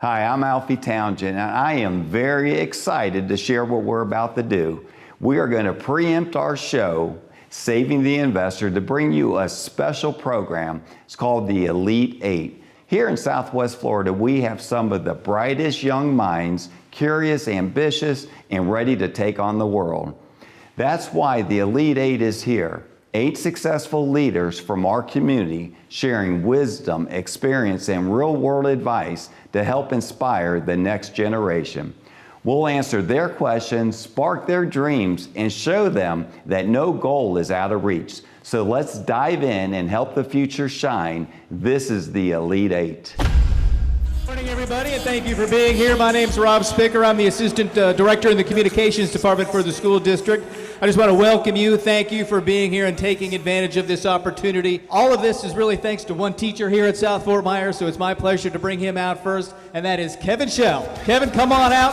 Hi, I'm Alfie Townsend, and I am very excited to share what we're about to do. We are going to preempt our show, Saving the Investor, to bring you a special program. It's called the Elite 8. Here in Southwest Florida, we have some of the brightest young minds, curious, ambitious, and ready to take on the world. That's why the Elite 8 is here. 8 successful leaders from our community sharing wisdom, experience, and real-world advice to help inspire the next generation. We'll answer their questions, spark their dreams, and show them that no goal is out of reach. So let's dive in and help the future shine. This is the Elite 8. Good morning, everybody, and thank you for being here. My name's Rob Spicker. I'm the Assistant Director in the Communications Department for the school district. I just want to welcome you. Thank you for being here and taking advantage of this opportunity. All of this is really thanks to one teacher here at South Fort Myers, so it's my pleasure to bring him out first, and that is Kevin Schell. Kevin, come on out.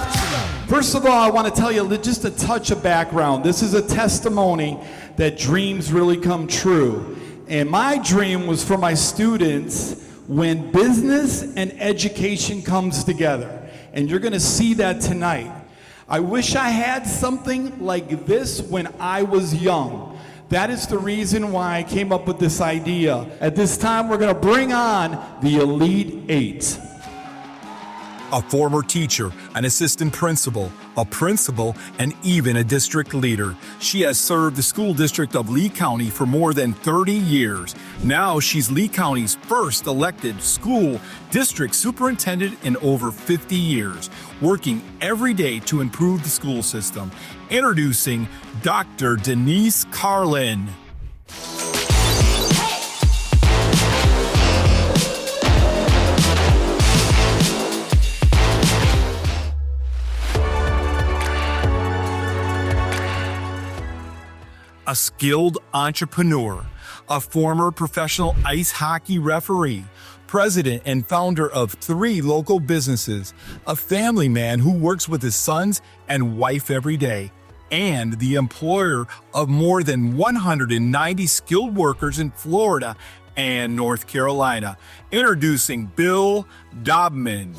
First of all, I want to tell you just a touch of background. This is a testimony that dreams really come true. And my dream was for my students when business and education comes together. And you're going to see that tonight. I wish I had something like this when I was young. That is the reason why I came up with this idea. At this time, we're going to bring on the Elite 8. A former teacher, an assistant principal, a principal, and even a district leader. She has served the school district of Lee County for more than 30 years. Now she's Lee County's first elected school district superintendent in over 50 years, working every day to improve the school system. Introducing Dr. Denise Carlin. A skilled entrepreneur, a former professional ice hockey referee, president and founder of 3 local businesses, a family man who works with his sons and wife every day, and the employer of more than 190 skilled workers in Florida and North Carolina. Introducing Bill Daubmann.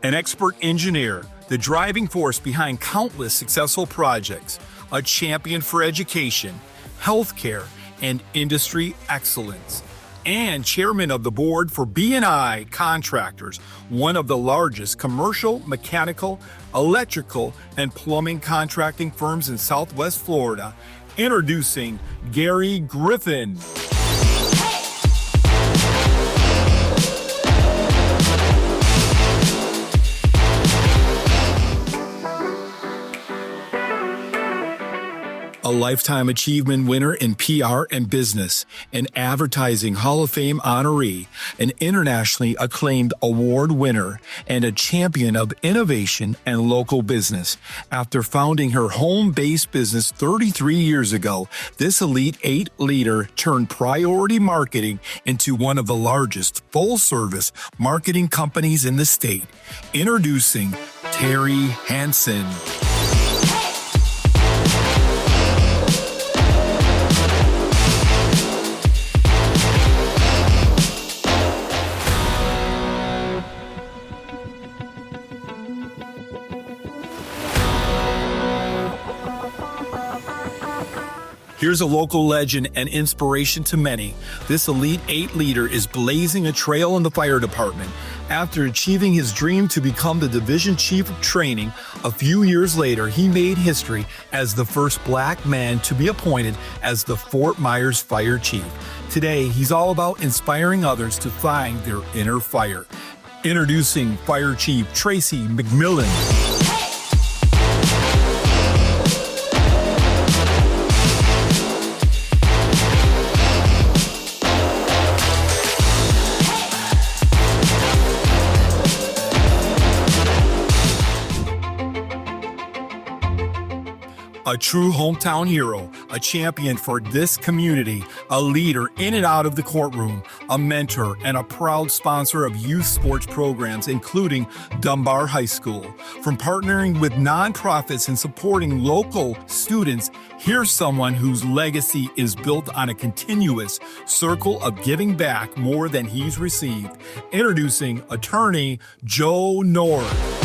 An expert engineer, the driving force behind countless successful projects, a champion for education, healthcare, and industry excellence, and chairman of the board for B&I Contractors, one of the largest commercial, mechanical, electrical, and plumbing contracting firms in Southwest Florida. Introducing Gary Griffin. A Lifetime Achievement winner in PR and business, an Advertising Hall of Fame honoree, an internationally acclaimed award winner, and a champion of innovation and local business. After founding her home-based business 33 years ago, this Elite 8 leader turned priority marketing into one of the largest full-service marketing companies in the state. Introducing Teri Hansen. Here's a local legend and inspiration to many. This Elite 8 leader is blazing a trail in the fire department. After achieving his dream to become the division chief of training, a few years later, he made history as the first black man to be appointed as the Fort Myers fire chief. Today, he's all about inspiring others to find their inner fire. Introducing Fire Chief Tracy McMillan. A true hometown hero, a champion for this community, a leader in and out of the courtroom, a mentor, and a proud sponsor of youth sports programs, including Dunbar High School. From partnering with nonprofits and supporting local students, here's someone whose legacy is built on a continuous circle of giving back more than he's received. Introducing attorney Joe North.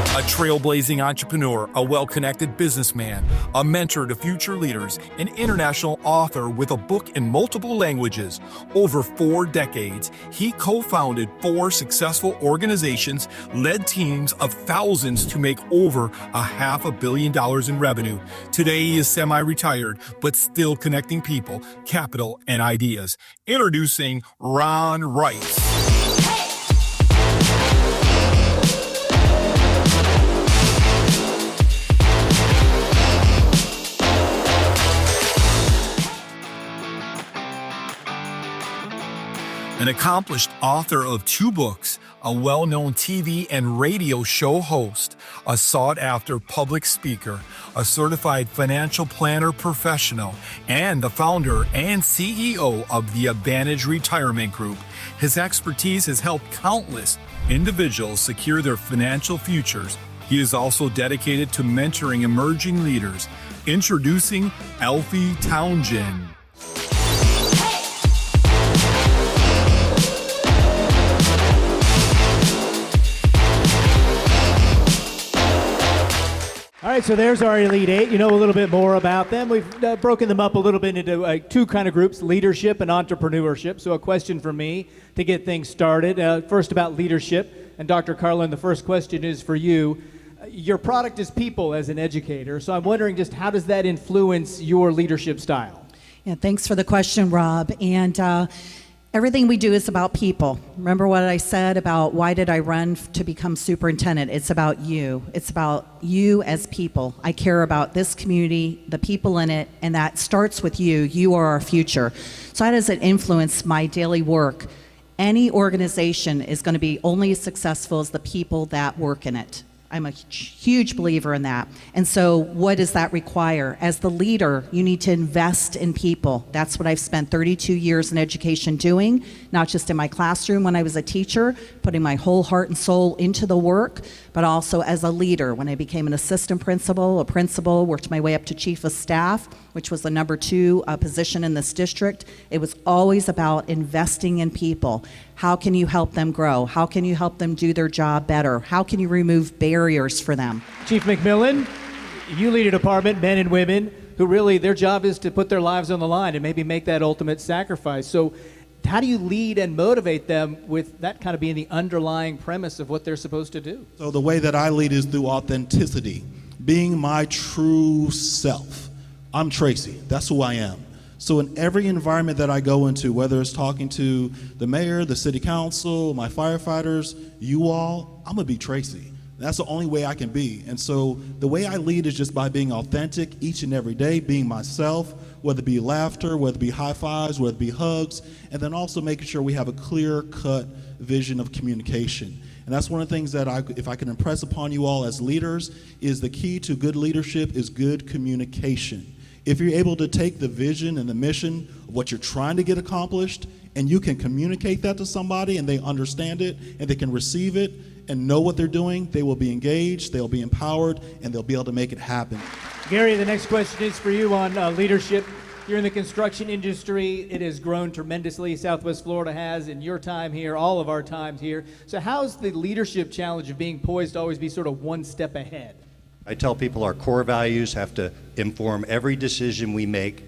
A trailblazing entrepreneur, a well-connected businessman, a mentor to future leaders, an international author with a book in multiple languages. Over 4 decades, he co-founded 4 successful organizations, led teams of thousands to make over $500 million in revenue. Today, he is semi-retired, but still connecting people, capital, and ideas. Introducing Ron Rice. An accomplished author of 2 books, a well-known TV and radio show host, a sought-after public speaker, a certified financial planner professional, and the founder and CEO of the Advantage Retirement Group. His expertise has helped countless individuals secure their financial futures. He is also dedicated to mentoring emerging leaders. Introducing Alfie Townsend. All right, so there's our Elite 8. You know a little bit more about them. We've broken them up a little bit into 2 kind of groups, leadership and entrepreneurship. So a question for me to get things started. First about leadership. And Dr. Carlin, the first question is for you. Your product is people as an educator. So I'm wondering just how does that influence your leadership style? Yeah, thanks for the question, Rob. And everything we do is about people. Remember what I said about why did I run to become superintendent? It's about you. It's about you as people. I care about this community, the people in it, and that starts with you. You are our future. So how does it influence my daily work? Any organization is going to be only as successful as the people that work in it. I'm a huge believer in that. And so what does that require? As the leader, you need to invest in people. That's what I've spent 32 years in education doing, not just in my classroom when I was a teacher, putting my whole heart and soul into the work, but also as a leader. When I became an assistant principal, a principal, worked my way up to chief of staff, which was the number 2 position in this district. It was always about investing in people. How can you help them grow? How can you help them do their job better? How can you remove barriers for them? Chief McMillan, you lead a department, men and women, who really their job is to put their lives on the line and maybe make that ultimate sacrifice. So how do you lead and motivate them with that kind of being the underlying premise of what they're supposed to do? So the way that I lead is through authenticity, being my true self. I'm Tracy. That's who I am. So in every environment that I go into, whether it's talking to the mayor, the city council, my firefighters, you all, I'm gonna be Tracy. That's the only way I can be. And so the way I lead is just by being authentic each and every day, being myself, whether it be laughter, whether it be high fives, whether it be hugs, and then also making sure we have a clear-cut vision of communication. And that's one of the things that if I can impress upon you all as leaders, is the key to good leadership is good communication. If you're able to take the vision and the mission of what you're trying to get accomplished, and you can communicate that to somebody and they understand it and they can receive it and know what they're doing, they will be engaged, they'll be empowered, and they'll be able to make it happen. Gary, the next question is for you on leadership. You're in the construction industry. It has grown tremendously. Southwest Florida has in your time here, all of our times here. So how's the leadership challenge of being poised to always be sort of one step ahead? I tell people our core values have to inform every decision we make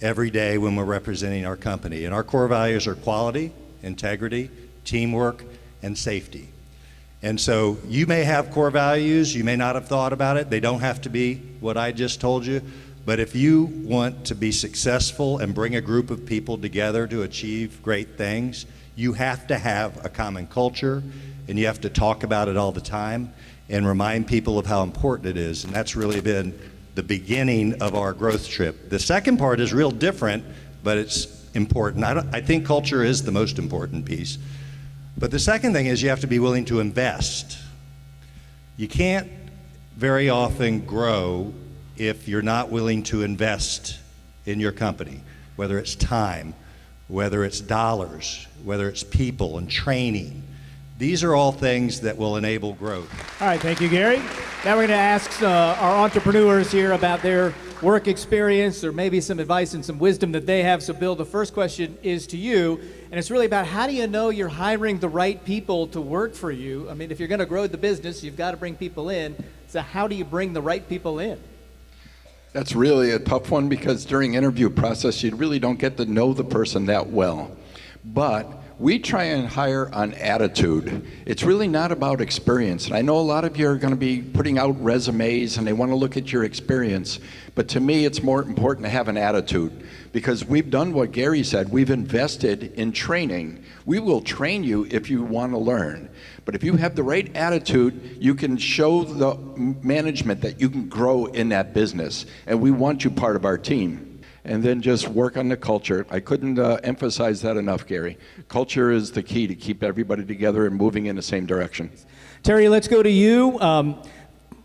every day when we're representing our company. And our core values are quality, integrity, teamwork, and safety. And so you may have core values, you may not have thought about it. They don't have to be what I just told you. But if you want to be successful and bring a group of people together to achieve great things, you have to have a common culture, and you have to talk about it all the time and remind people of how important it is. And that's really been the beginning of our growth trip. The second part is real different, but it's important. I think culture is the most important piece. But the second thing is you have to be willing to invest. You can't very often grow if you're not willing to invest in your company, whether it's time, whether it's dollars, whether it's people and training. These are all things that will enable growth. All right, thank you, Gary. Now we're going to ask our entrepreneurs here about their work experience or maybe some advice and some wisdom that they have. So, Bill, the first question is to you, and it's really about how do you know you're hiring the right people to work for you? I mean, if you're going to grow the business, you've got to bring people in. So how do you bring the right people in? That's really a tough one because during interview process, you really don't get to know the person that well. But we try and hire on attitude. It's really not about experience. And I know a lot of you are going to be putting out resumes and they want to look at your experience. But to me, it's more important to have an attitude because we've done what Gary said. We've invested in training. We will train you if you want to learn. But if you have the right attitude, you can show the management that you can grow in that business. And we want you part of our team. And then just work on the culture. I couldn't emphasize that enough, Gary. Culture is the key to keep everybody together and moving in the same direction. Teri, let's go to you.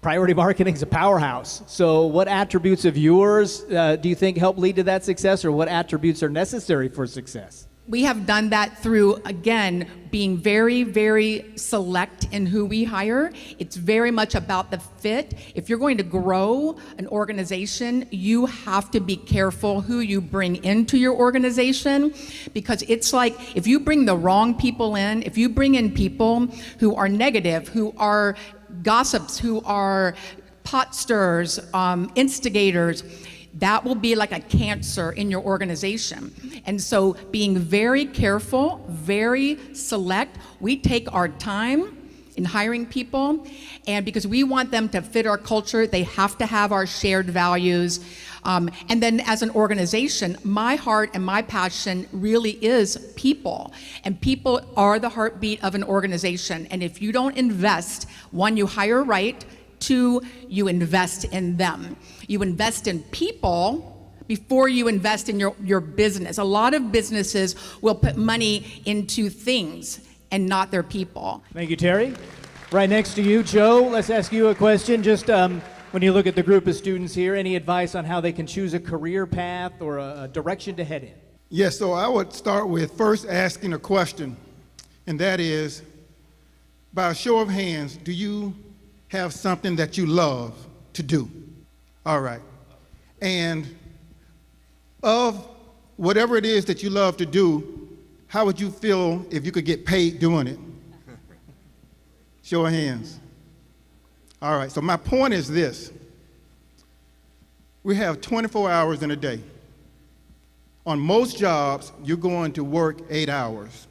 Priority marketing is a powerhouse. So what attributes of yours do you think help lead to that success, or what attributes are necessary for success? We have done that through, again, being very, very select in who we hire. It's very much about the fit. If you're going to grow an organization, you have to be careful who you bring into your organization, because it's like if you bring the wrong people in, if you bring in people who are negative, who are gossips, who are pot stirrers, instigators, that will be like a cancer in your organization. And so being very careful, very select, we take our time in hiring people, and because we want them to fit our culture, they have to have our shared values. And then as an organization, my heart and my passion really is people. And people are the heartbeat of an organization. And if you don't invest, one, you hire right, two, you invest in them. You invest in people before you invest in your business. A lot of businesses will put money into things and not their people. Thank you, Teri. Right next to you, Joe, let's ask you a question. Just when you look at the group of students here, any advice on how they can choose a career path or a direction to head in? Yes, so I would start with first asking a question, and that is, by a show of hands, do you have something that you love to do? All right. And of whatever it is that you love to do, how would you feel if you could get paid doing it? Show of hands. All right, so my point is this. We have 24 hours in a day. On most jobs, you're going to work 8 hours.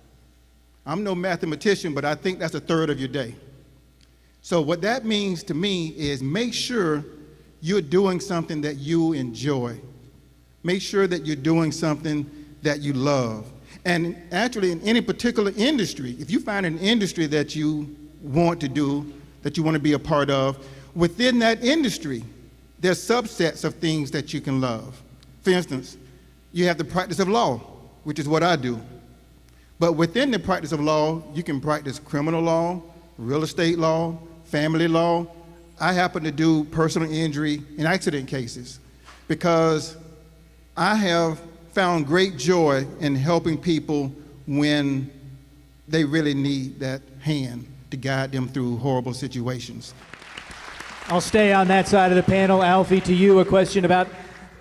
I'm no mathematician, but I think that's a third of your day. So what that means to me is make sure you're doing something that you enjoy. Make sure that you're doing something that you love. And actually, in any particular industry, if you find an industry that you want to do, that you want to be a part of, within that industry, there's subsets of things that you can love. For instance, you have the practice of law, which is what I do. But within the practice of law, you can practice criminal law, real estate law, family law. I happen to do personal injury and accident cases because I have found great joy in helping people when they really need that hand to guide them through horrible situations. I'll stay on that side of the panel. Alfie, to you, a question about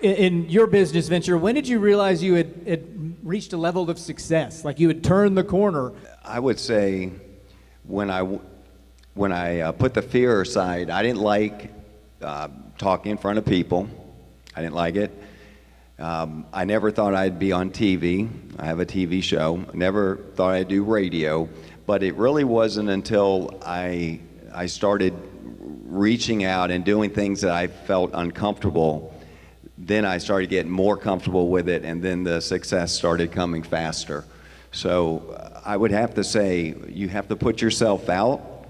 in your business venture, when did you realize you had reached a level of success, like you had turned the corner? I would say when I put the fear aside, I didn't like talking in front of people. I didn't like it. I never thought I'd be on TV. I have a TV show. I never thought I'd do radio. But it really wasn't until I started reaching out and doing things that I felt uncomfortable, then I started getting more comfortable with it, and then the success started coming faster. So I would have to say you have to put yourself out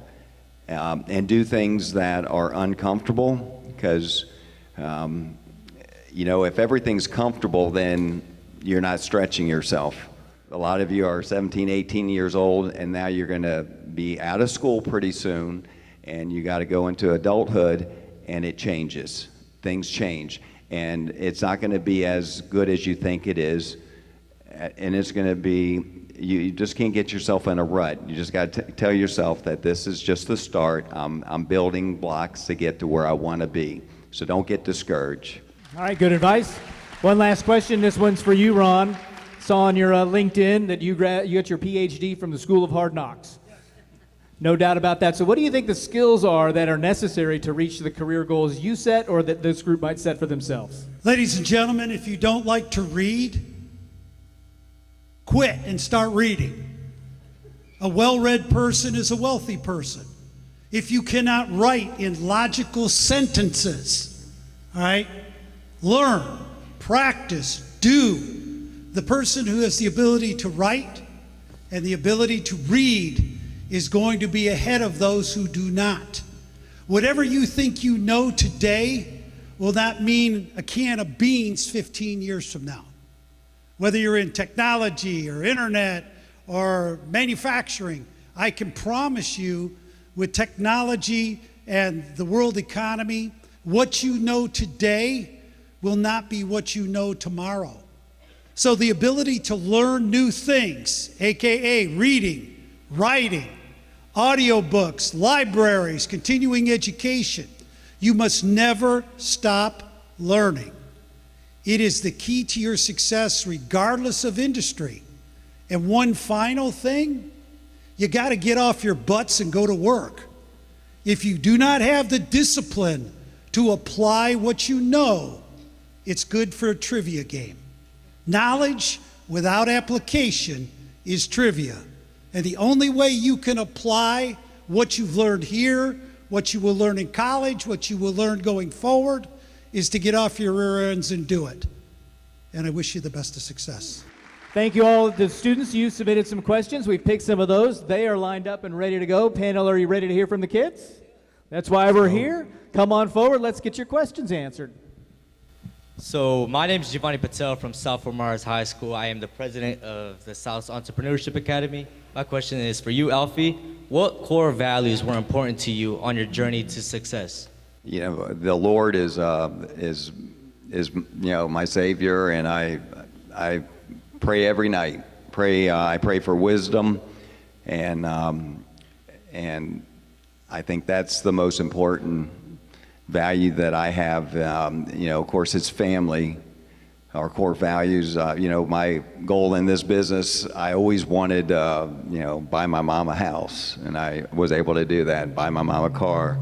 and do things that are uncomfortable, because if everything's comfortable, then you're not stretching yourself. a lot of you are 17, 18 years old, and now you're going to be out of school pretty soon, and you got to go into adulthood, and it changes. Things change, and it's not going to be as good as you think it is, and it's going to be, you just can't get yourself in a rut. You just got to tell yourself that this is just the start. I'm building blocks to get to where I want to be, so don't get discouraged. All right, good advice. One last question. This one's for you, Ron. Saw on your LinkedIn that you got your PhD from the School of Hard Knocks. No doubt about that. So what do you think the skills are that are necessary to reach the career goals you set or that this group might set for themselves? Ladies and gentlemen, if you don't like to read, quit and start reading. A well-read person is a wealthy person. If you cannot write in logical sentences, all right, learn, practice, do. The person who has the ability to write and the ability to read is going to be ahead of those who do not. Whatever you think you know today will not mean a can of beans 15 years from now. Whether you're in technology or internet or manufacturing, I can promise you with technology and the world economy, what you know today will not be what you know tomorrow. So the ability to learn new things, AKA reading, writing, audiobooks, libraries, continuing education, you must never stop learning. It is the key to your success regardless of industry. And one final thing, you got to get off your butts and go to work. If you do not have the discipline to apply what you know, it's good for a trivia game. Knowledge without application is trivia. And the only way you can apply what you've learned here, what you will learn in college, what you will learn going forward, is to get off your rear ends and do it. And I wish you the best of success. Thank you all the students. You submitted some questions. We've picked some of those. They are lined up and ready to go. Panel, are you ready to hear from the kids? That's why we're here. Come on forward. Let's get your questions answered. So my name is Giovanni Patel from South Fort Myers High School. I am the president of the South's Entrepreneurship Academy. My question is for you, Alfie. What core values were important to you on your journey to success? You know, the Lord is my Savior, and I pray every night. I pray for wisdom, and I think that's the most important value that I have. Of course, it's family. Our core values. My goal in this business, I always wanted, buy my mom a house, and I was able to do that. Buy my mom a car.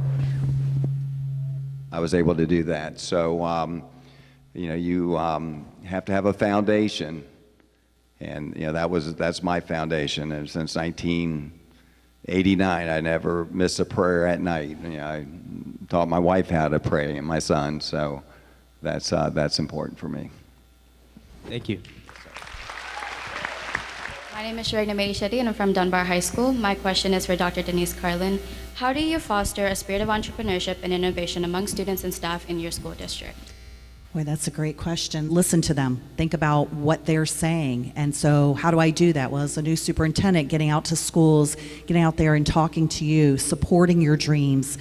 I was able to do that. So, you have to have a foundation, and that's my foundation. And since 1989, I never missed a prayer at night. I taught my wife how to pray and my son. So, that's important for me. Thank you. My name is Sharina Shetty, and I'm from Dunbar High School. My question is for Dr. Denise Carlin. How do you foster a spirit of entrepreneurship and innovation among students and staff in your school district? Boy, that's a great question. Listen to them. Think about what they're saying. And so how do I do that? Well, as a new superintendent, getting out to schools, getting out there and talking to you, supporting your dreams,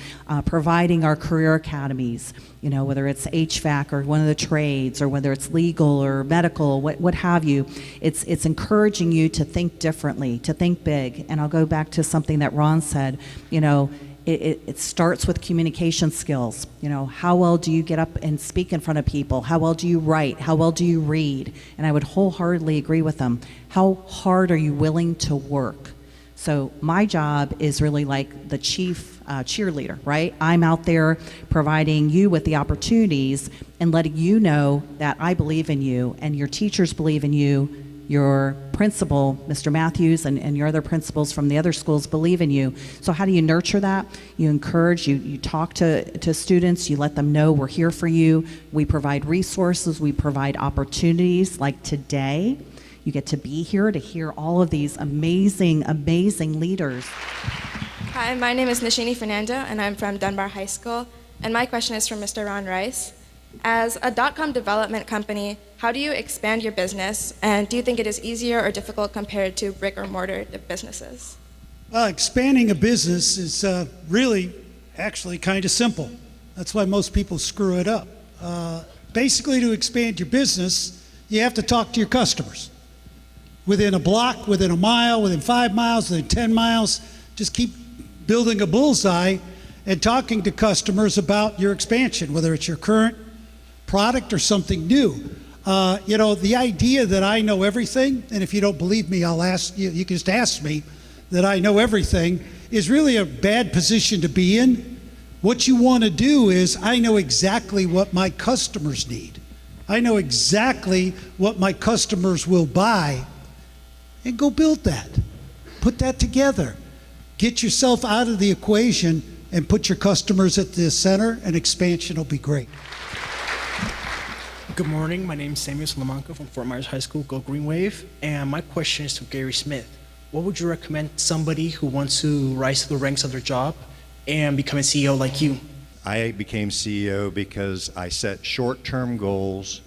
providing our career academies, whether it's HVAC or one of the trades, or whether it's legal or medical, what have you. It's encouraging you to think differently, to think big. And I'll go back to something that Ron said, it starts with communication skills. How well do you get up and speak in front of people? How well do you write? How well do you read? And I would wholeheartedly agree with them. How hard are you willing to work? So my job is really like the chief cheerleader, right? I'm out there providing you with the opportunities and letting you know that I believe in you, and your teachers believe in you. Your principal, Mr. Matthews, and your other principals from the other schools believe in you. So how do you nurture that? You encourage, you talk to students, you let them know we're here for you. We provide resources, we provide opportunities like today. You get to be here to hear all of these amazing, amazing leaders. Hi, my name is Nishini Fernando, and I'm from Dunbar High School. And my question is for Mr. Ron Rice. As a .com development company, how do you expand your business? And do you think it is easier or difficult compared to brick or mortar businesses? Expanding a business is really actually kind of simple. That's why most people screw it up. Basically, to expand your business, you have to talk to your customers. Within a block, within a mile, within 5 miles, within 10 miles, just keep building a bullseye and talking to customers about your expansion, whether it's your current product or something new. The idea that I know everything, and if you don't believe me, I'll ask you, you can just ask me, that I know everything, is really a bad position to be in. What you want to do is, I know exactly what my customers need. I know exactly what my customers will buy, and go build that. Put that together. Get yourself out of the equation and put your customers at the center, and expansion will be great. Good morning, my name is Samuel Salamanca from Fort Myers High School, Go Green Wave, and my question is to Gary Smith. What would you recommend somebody who wants to rise to the ranks of their job and become a CEO like you? I became CEO because I set short-term goals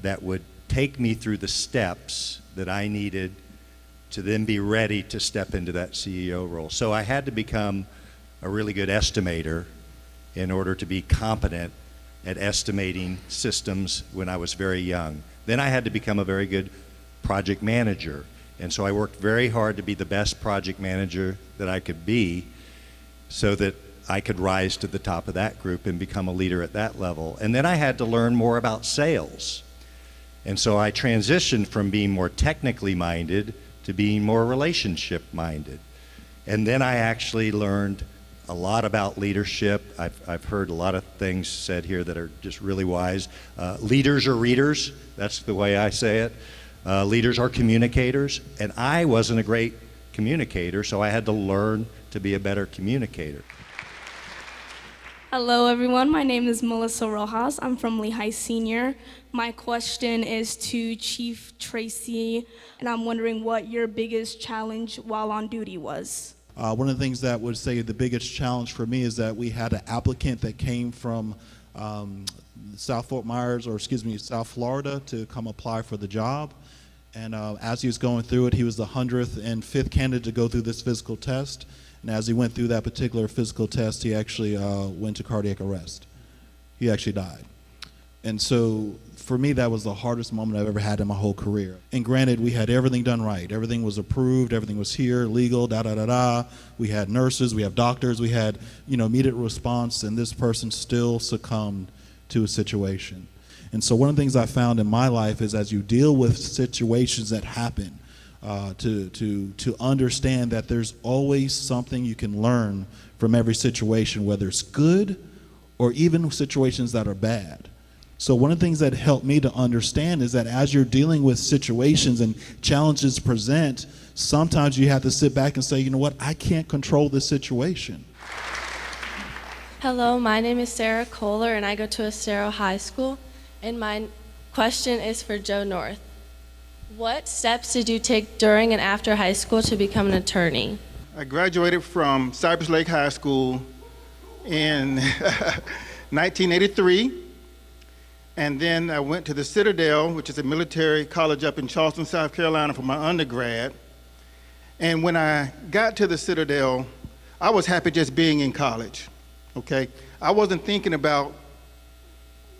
that would take me through the steps that I needed to then be ready to step into that CEO role. So I had to become a really good estimator in order to be competent at estimating systems when I was very young. Then I had to become a very good project manager. And so I worked very hard to be the best project manager that I could be so that I could rise to the top of that group and become a leader at that level. And then I had to learn more about sales. And so I transitioned from being more technically minded to being more relationship minded. And then I actually learned a lot about leadership. I've heard a lot of things said here that are just really wise. Leaders are readers, that's the way I say it. Leaders are communicators, and I wasn't a great communicator, so I had to learn to be a better communicator. Hello everyone, my name is Melissa Rojas. I'm from Lehigh Senior. My question is to Chief Tracy, and I'm wondering what your biggest challenge while on duty was. One of the things that would say the biggest challenge for me is that we had an applicant that came from South Florida to come apply for the job. And as he was going through it, he was the 105th candidate to go through this physical test. And as he went through that particular physical test, he actually went to cardiac arrest. He actually died. And so for me, that was the hardest moment I've ever had in my whole career. And granted, we had everything done right. Everything was approved, everything was here, legal, da-da-da-da. We had nurses, we have doctors, we had, immediate response, and this person still succumbed to a situation. And so one of the things I found in my life is as you deal with situations that happen, to understand that there's always something you can learn from every situation, whether it's good or even situations that are bad. So one of the things that helped me to understand is that as you're dealing with situations and challenges present, sometimes you have to sit back and say, you know what, I can't control this situation. Hello, my name is Sarah Kohler and I go to Estero High School. And my question is for Joe North. What steps did you take during and after high school to become an attorney? I graduated from Cypress Lake High School in 1983. And then I went to the Citadel, which is a military college up in Charleston, South Carolina, for my undergrad. And when I got to the Citadel, I was happy just being in college, okay? I wasn't thinking about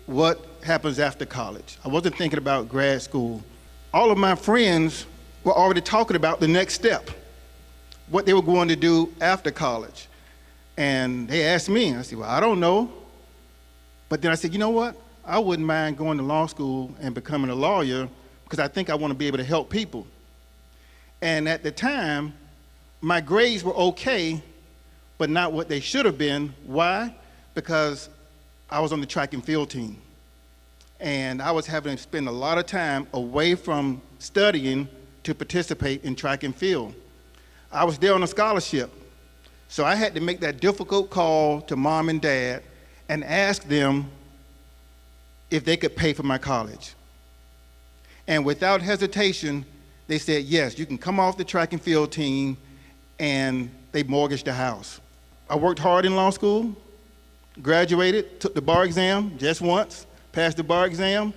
what happens after college. I wasn't thinking about grad school. All of my friends were already talking about the next step, what they were going to do after college. And they asked me, I said, well, I don't know. But then I said, you know what? I wouldn't mind going to law school and becoming a lawyer because I think I want to be able to help people. And at the time, my grades were okay, but not what they should have been. Why? Because I was on the track and field team. And I was having to spend a lot of time away from studying to participate in track and field. I was there on a scholarship. So I had to make that difficult call to mom and dad and ask them if they could pay for my college. And without hesitation, they said, yes, you can come off the track and field team, and they mortgaged the house. I worked hard in law school, graduated, took the bar exam just once, passed the bar exam,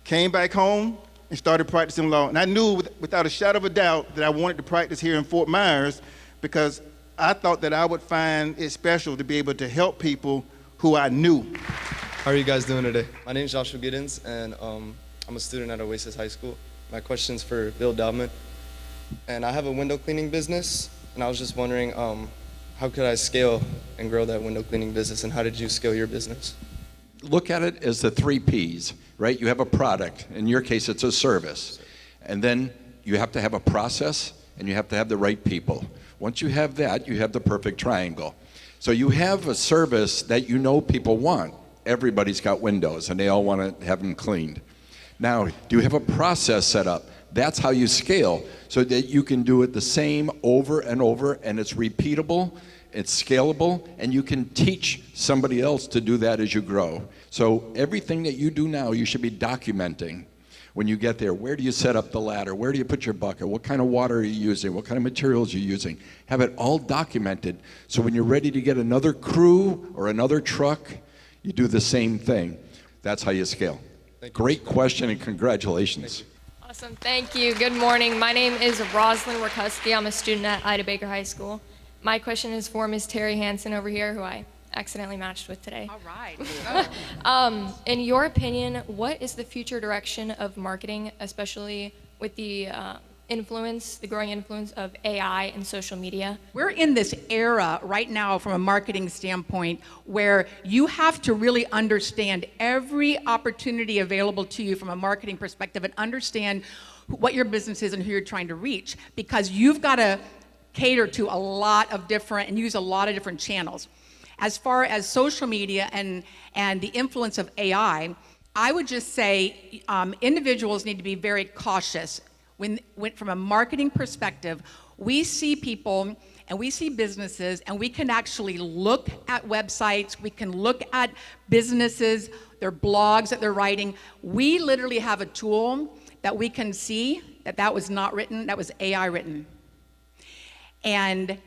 came back home, and started practicing law. And I knew without a shadow of a doubt that I wanted to practice here in Fort Myers because I thought that I would find it special to be able to help people who I knew. How are you guys doing today? My name is Joshua Giddens, and I'm a student at Oasis High School. My question's for Bill Daubmann. And I have a window cleaning business, and I was just wondering, how could I scale and grow that window cleaning business, and how did you scale your business? Look at it as the 3 Ps, right? You have a product. In your case, it's a service. And then you have to have a process, and you have to have the right people. Once you have that, you have the perfect triangle. So you have a service that you know people want. Everybody's got windows, and they all want to have them cleaned. Now, do you have a process set up? That's how you scale, so that you can do it the same over and over, and it's repeatable, it's scalable, and you can teach somebody else to do that as you grow. So everything that you do now, you should be documenting. When you get there, where do you set up the ladder? Where do you put your bucket? What kind of water are you using? What kind of materials are you using? Have it all documented, so when you're ready to get another crew or another truck, you do the same thing. That's how you scale. Great question, and congratulations. Awesome, thank you. Good morning. My name is Rosalind Warkuski. I'm a student at Ida Baker High School. My question is for Ms. Teri Hansen over here, who I accidentally matched with today. All right. In your opinion, what is the future direction of marketing, especially with the growing influence of AI and social media? We're in this era right now from a marketing standpoint where you have to really understand every opportunity available to you from a marketing perspective and understand what your business is and who you're trying to reach, because you've got to cater to a lot of different and use a lot of different channels. As far as social media and the influence of AI, I would just say individuals need to be very cautious. When from a marketing perspective, we see people and we see businesses, and we can actually look at websites, we can look at businesses, their blogs that they're writing. We literally have a tool that we can see that was not written, that was AI written. And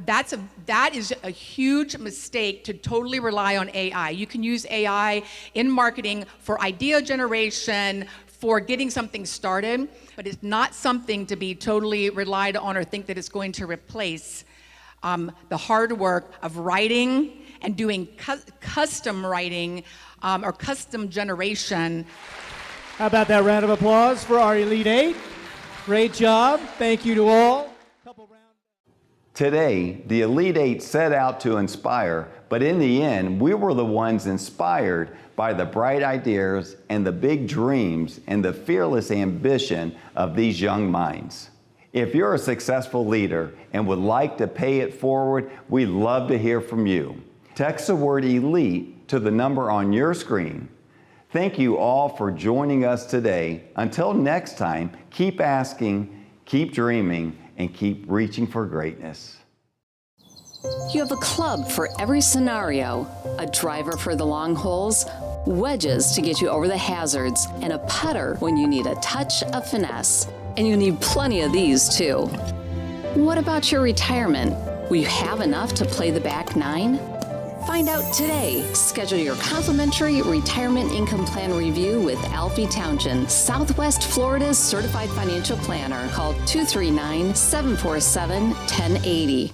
that is a huge mistake to totally rely on AI. You can use AI in marketing for idea generation, for getting something started, but it's not something to be totally relied on or think that it's going to replace the hard work of writing and doing custom writing or custom generation. How about that round of applause for our Elite Eight? Great job. Thank you to all. Today, the Elite Eight set out to inspire, but in the end, we were the ones inspired by the bright ideas and the big dreams and the fearless ambition of these young minds. If you're a successful leader and would like to pay it forward, we'd love to hear from you. Text the word ELITE to the number on your screen. Thank you all for joining us today. Until next time, keep asking, keep dreaming, and keep reaching for greatness. You have a club for every scenario, a driver for the long holes, wedges to get you over the hazards, and a putter when you need a touch of finesse. And you need plenty of these too. What about your retirement? Will you have enough to play the back nine? Find out today. Schedule your complimentary retirement income plan review with Alfie Townsend, Southwest Florida's certified financial planner. Call 239-747-1080.